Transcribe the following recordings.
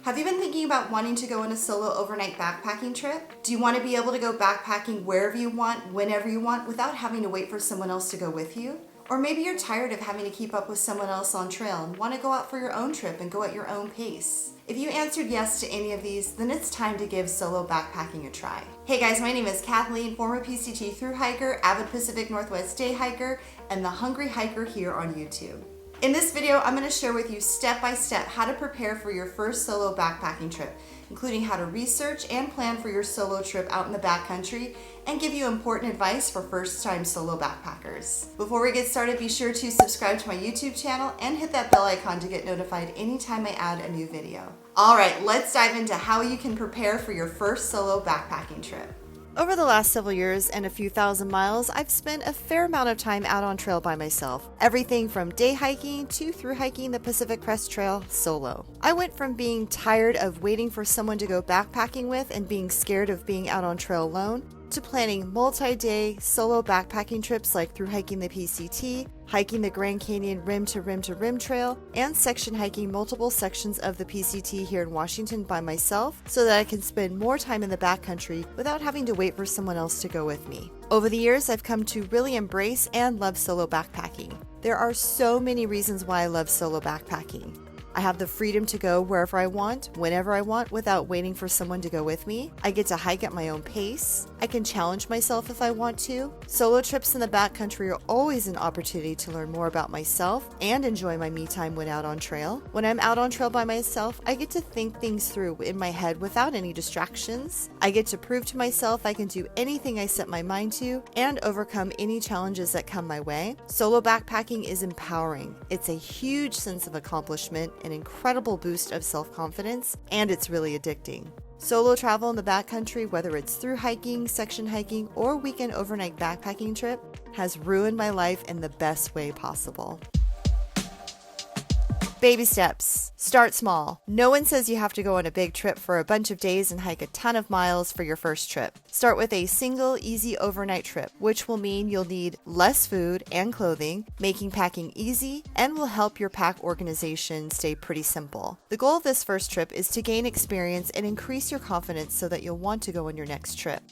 Have you been thinking about wanting to go on a solo overnight backpacking trip? Do you want to be able to go backpacking wherever you want, whenever you want, without having to wait for someone else to go with you? Or maybe you're tired of having to keep up with someone else on trail and want to go out for your own trip and go at your own pace. If you answered yes to any of these, then it's time to give solo backpacking a try. Hey guys, my name is Kathleen, former PCT thru hiker, avid Pacific Northwest day hiker, and the hungry hiker here on YouTube. In this video, I'm going to share with you step by step how to prepare for your first solo backpacking trip, including how to research and plan for your solo trip out in the backcountry, and give you important advice for first-time solo backpackers. Before we get started, be sure to subscribe to my YouTube channel and hit that bell icon to get notified anytime I add a new video. All right, let's dive into how you can prepare for your first solo backpacking trip. Over the last several years and a few thousand miles, I've spent a fair amount of time out on trail by myself. Everything from day hiking to through hiking the Pacific Crest Trail solo. I went from being tired of waiting for someone to go backpacking with and being scared of being out on trail alone, to planning multi-day solo backpacking trips like through hiking the PCT, hiking the Grand Canyon rim to rim to rim trail, and section hiking multiple sections of the PCT here in Washington by myself so that I can spend more time in the backcountry without having to wait for someone else to go with me. Over the years, I've come to really embrace and love solo backpacking. There are so many reasons why I love solo backpacking. I have the freedom to go wherever I want, whenever I want, without waiting for someone to go with me. I get to hike at my own pace. I can challenge myself if I want to. Solo trips in the backcountry are always an opportunity to learn more about myself and enjoy my me time when out on trail. When I'm out on trail by myself, I get to think things through in my head without any distractions. I get to prove to myself I can do anything I set my mind to and overcome any challenges that come my way. Solo backpacking is empowering. It's a huge sense of accomplishment, an incredible boost of self-confidence, and it's really addicting. Solo travel in the backcountry, whether it's through hiking, section hiking, or weekend overnight backpacking trip, has ruined my life in the best way possible. Baby steps. Start small. No one says you have to go on a big trip for a bunch of days and hike a ton of miles for your first trip. Start with a single, easy overnight trip, which will mean you'll need less food and clothing, making packing easy, and will help your pack organization stay pretty simple. The goal of this first trip is to gain experience and increase your confidence so that you'll want to go on your next trip.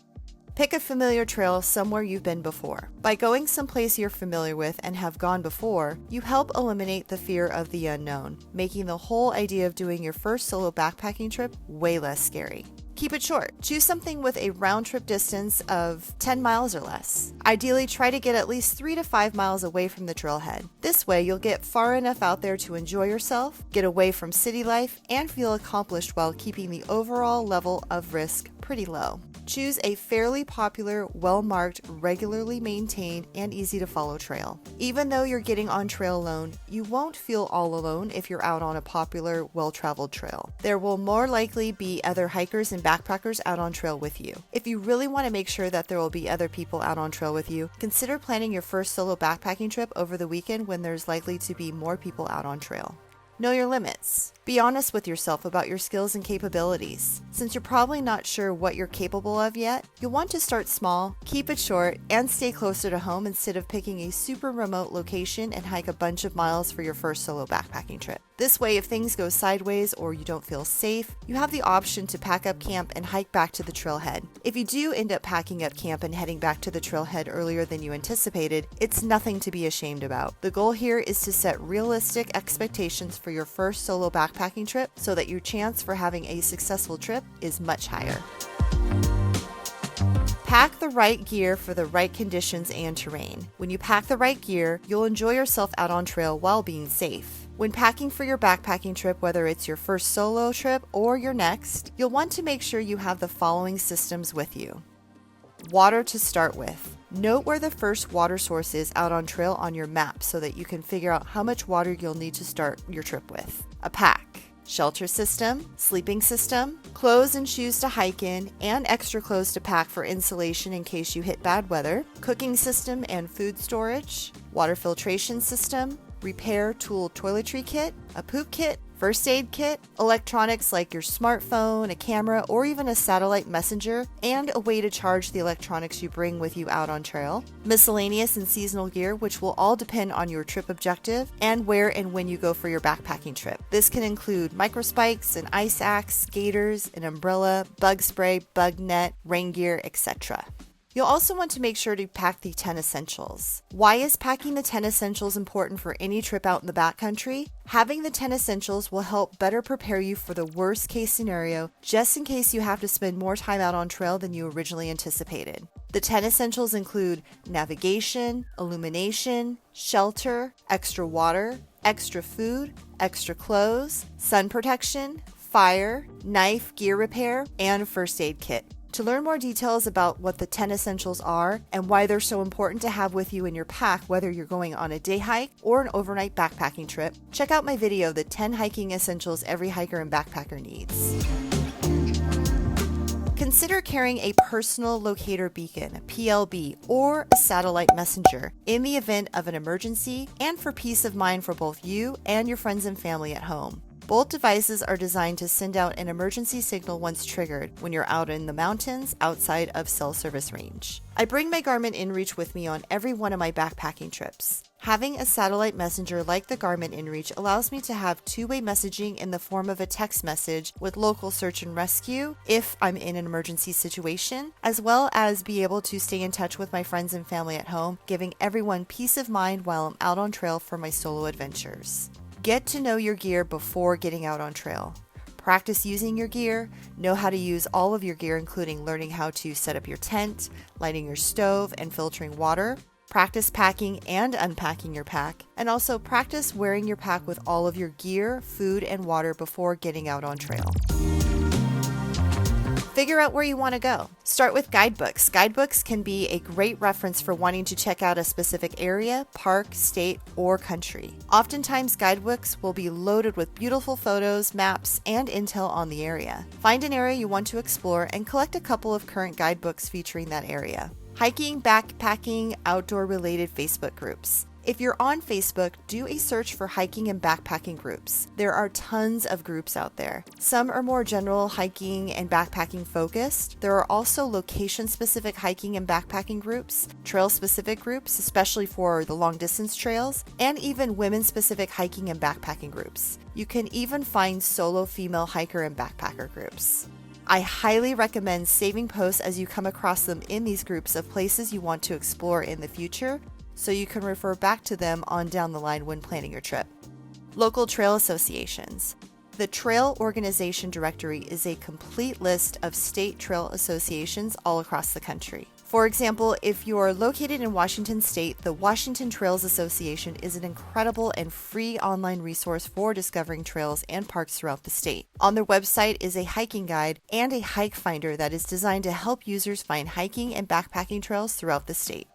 Pick a familiar trail somewhere you've been before. By going someplace you're familiar with and have gone before, you help eliminate the fear of the unknown, making the whole idea of doing your first solo backpacking trip way less scary. Keep it short. Choose something with a round-trip distance of 10 miles or less. Ideally, try to get at least 3 to 5 miles away from the trailhead. This way, you'll get far enough out there to enjoy yourself, get away from city life, and feel accomplished while keeping the overall level of risk pretty low. Choose a fairly popular, well-marked, regularly maintained, and easy-to-follow trail. Even though you're getting on trail alone, you won't feel all alone if you're out on a popular, well-traveled trail. There will more likely be other hikers and backpackers out on trail with you. If you really want to make sure that there will be other people out on trail with you, consider planning your first solo backpacking trip over the weekend when there's likely to be more people out on trail. Know your limits. Be honest with yourself about your skills and capabilities. Since you're probably not sure what you're capable of yet, you'll want to start small, keep it short, and stay closer to home instead of picking a super remote location and hike a bunch of miles for your first solo backpacking trip. This way, if things go sideways or you don't feel safe, you have the option to pack up camp and hike back to the trailhead. If you do end up packing up camp and heading back to the trailhead earlier than you anticipated, it's nothing to be ashamed about. The goal here is to set realistic expectations for your first solo backpacking trip so that your chance for having a successful trip is much higher. Pack the right gear for the right conditions and terrain. When you pack the right gear, you'll enjoy yourself out on trail while being safe. When packing for your backpacking trip, whether it's your first solo trip or your next, you'll want to make sure you have the following systems with you. Water to start with. Note where the first water source is out on trail on your map so that you can figure out how much water you'll need to start your trip with. A pack. Shelter system, sleeping system, clothes and shoes to hike in, and extra clothes to pack for insulation in case you hit bad weather, cooking system and food storage, water filtration system, repair tool toiletry kit, a poop kit, First aid kit, electronics like your smartphone, a camera, or even a satellite messenger, and a way to charge the electronics you bring with you out on trail. Miscellaneous and seasonal gear, which will all depend on your trip objective and where and when you go for your backpacking trip. This can include microspikes, an ice axe, gaiters, an umbrella, bug spray, bug net, rain gear, etc. You'll also want to make sure to pack the 10 essentials. Why is packing the 10 essentials important for any trip out in the backcountry? Having the 10 essentials will help better prepare you for the worst case scenario, just in case you have to spend more time out on trail than you originally anticipated. The 10 essentials include navigation, illumination, shelter, extra water, extra food, extra clothes, sun protection, fire, knife, gear repair, and first aid kit. To learn more details about what the 10 essentials are and why they're so important to have with you in your pack, whether you're going on a day hike or an overnight backpacking trip, check out my video, The 10 Hiking Essentials Every Hiker and Backpacker Needs. Consider carrying a personal locator beacon, a PLB, or a satellite messenger in the event of an emergency and for peace of mind for both you and your friends and family at home. Both devices are designed to send out an emergency signal once triggered when you're out in the mountains outside of cell service range. I bring my Garmin inReach with me on every one of my backpacking trips. Having a satellite messenger like the Garmin inReach allows me to have two-way messaging in the form of a text message with local search and rescue if I'm in an emergency situation, as well as be able to stay in touch with my friends and family at home, giving everyone peace of mind while I'm out on trail for my solo adventures. Get to know your gear before getting out on trail. Practice using your gear, know how to use all of your gear, including learning how to set up your tent, lighting your stove, and filtering water. Practice packing and unpacking your pack, and also practice wearing your pack with all of your gear, food, and water before getting out on trail. Figure out where you want to go. Start with guidebooks. Guidebooks can be a great reference for wanting to check out a specific area, park, state, or country. Oftentimes, guidebooks will be loaded with beautiful photos, maps, and intel on the area. Find an area you want to explore and collect a couple of current guidebooks featuring that area. Hiking, backpacking, outdoor-related Facebook groups. If you're on Facebook, do a search for hiking and backpacking groups. There are tons of groups out there. Some are more general hiking and backpacking focused. There are also location-specific hiking and backpacking groups, trail-specific groups, especially for the long-distance trails, and even women-specific hiking and backpacking groups. You can even find solo female hiker and backpacker groups. I highly recommend saving posts as you come across them in these groups of places you want to explore in the future, so you can refer back to them on down the line when planning your trip. Local trail associations. The Trail Organization Directory is a complete list of state trail associations all across the country. For example, if you are located in Washington State, the Washington Trails Association is an incredible and free online resource for discovering trails and parks throughout the state. On their website is a hiking guide and a hike finder that is designed to help users find hiking and backpacking trails throughout the state.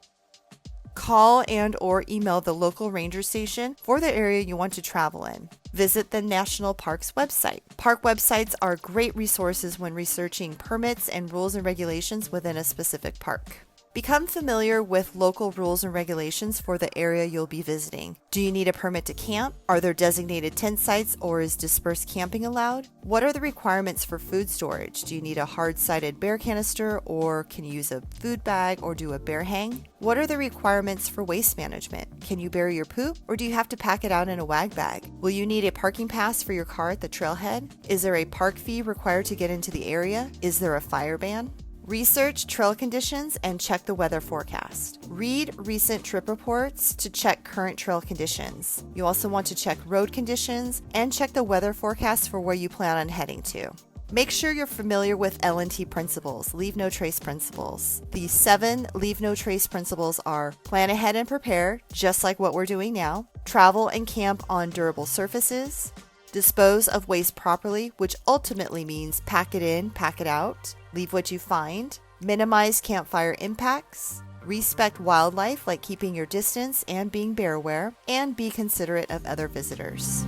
Call and/or email the local ranger station for the area you want to travel in. Visit the National Parks website. Park websites are great resources when researching permits and rules and regulations within a specific park. Become familiar with local rules and regulations for the area you'll be visiting. Do you need a permit to camp? Are there designated tent sites or is dispersed camping allowed? What are the requirements for food storage? Do you need a hard-sided bear canister or can you use a food bag or do a bear hang? What are the requirements for waste management? Can you bury your poop or do you have to pack it out in a wag bag? Will you need a parking pass for your car at the trailhead? Is there a park fee required to get into the area? Is there a fire ban? Research trail conditions and check the weather forecast. Read recent trip reports to check current trail conditions. You also want to check road conditions and check the weather forecast for where you plan on heading to. Make sure you're familiar with L&T principles, leave no trace principles. The 7 leave no trace principles are plan ahead and prepare, just like what we're doing now, travel and camp on durable surfaces, dispose of waste properly, which ultimately means pack it in, pack it out, leave what you find, minimize campfire impacts, respect wildlife like keeping your distance and being bear aware, and be considerate of other visitors.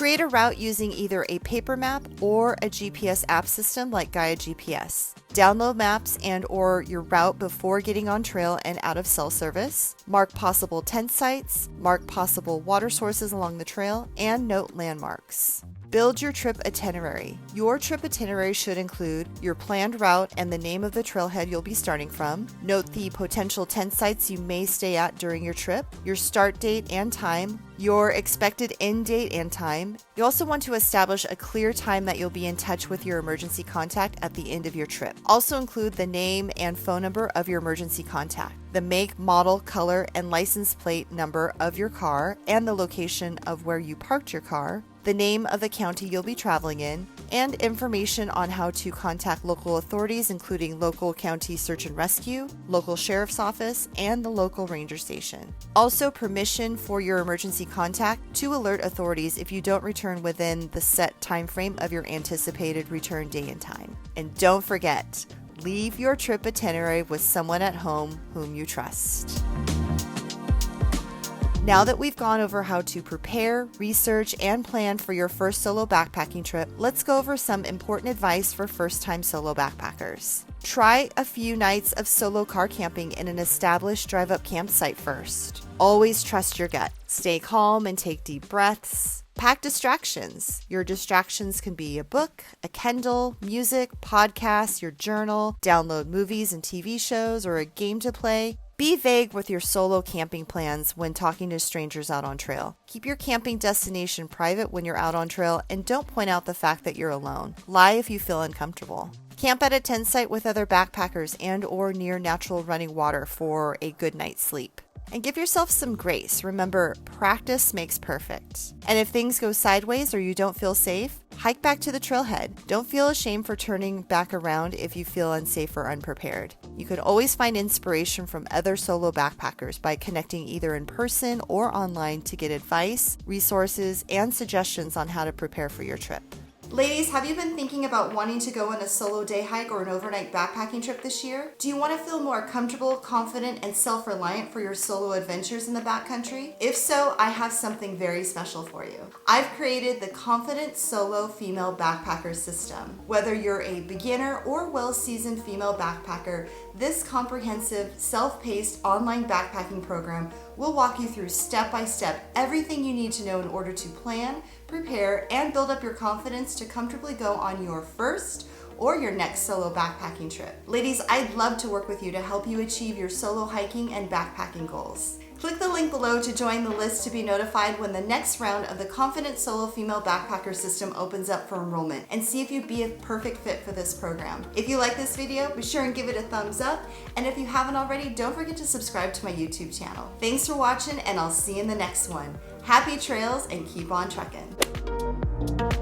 Create a route using either a paper map or a GPS app system like Gaia GPS. Download maps and or your route before getting on trail and out of cell service. Mark possible tent sites, mark possible water sources along the trail, and note landmarks. Build your trip itinerary. Your trip itinerary should include your planned route and the name of the trailhead you'll be starting from. Note the potential tent sites you may stay at during your trip, your start date and time, your expected end date and time. You also want to establish a clear time that you'll be in touch with your emergency contact at the end of your trip. Also include the name and phone number of your emergency contact, the make, model, color, and license plate number of your car, and the location of where you parked your car, the name of the county you'll be traveling in, and information on how to contact local authorities, including local county search and rescue, local sheriff's office, and the local ranger station. Also, permission for your emergency contact to alert authorities if you don't return within the set time frame of your anticipated return day and time. And don't forget, leave your trip itinerary with someone at home whom you trust. Now that we've gone over how to prepare, research, and plan for your first solo backpacking trip, let's go over some important advice for first-time solo backpackers. Try a few nights of solo car camping in an established drive-up campsite first. Always trust your gut. Stay calm and take deep breaths. Pack distractions. Your distractions can be a book, a Kindle, music, podcasts, your journal, download movies and TV shows, or a game to play. Be vague with your solo camping plans when talking to strangers out on trail. Keep your camping destination private when you're out on trail, and don't point out the fact that you're alone. Lie if you feel uncomfortable. Camp at a tent site with other backpackers and or near natural running water for a good night's sleep. And give yourself some grace. Remember, practice makes perfect. And if things go sideways or you don't feel safe, hike back to the trailhead. Don't feel ashamed for turning back around if you feel unsafe or unprepared. You can always find inspiration from other solo backpackers by connecting either in person or online to get advice, resources, and suggestions on how to prepare for your trip. Ladies, have you been thinking about wanting to go on a solo day hike or an overnight backpacking trip this year? Do you want to feel more comfortable, confident, and self-reliant for your solo adventures in the backcountry? If so, I have something very special for you. I've created the Confident Solo Female Backpacker System. Whether you're a beginner or well-seasoned female backpacker, this comprehensive, self-paced online backpacking program will walk you through step-by-step everything you need to know in order to plan, prepare, and build up your confidence to comfortably go on your first or your next solo backpacking trip. Ladies, I'd love to work with you to help you achieve your solo hiking and backpacking goals. Click the link below to join the list to be notified when the next round of the Confident Solo Female Backpacker System opens up for enrollment, and see if you'd be a perfect fit for this program. If you like this video, be sure and give it a thumbs up, and if you haven't already, don't forget to subscribe to my YouTube channel. Thanks for watching, and I'll see you in the next one. Happy trails and keep on trucking.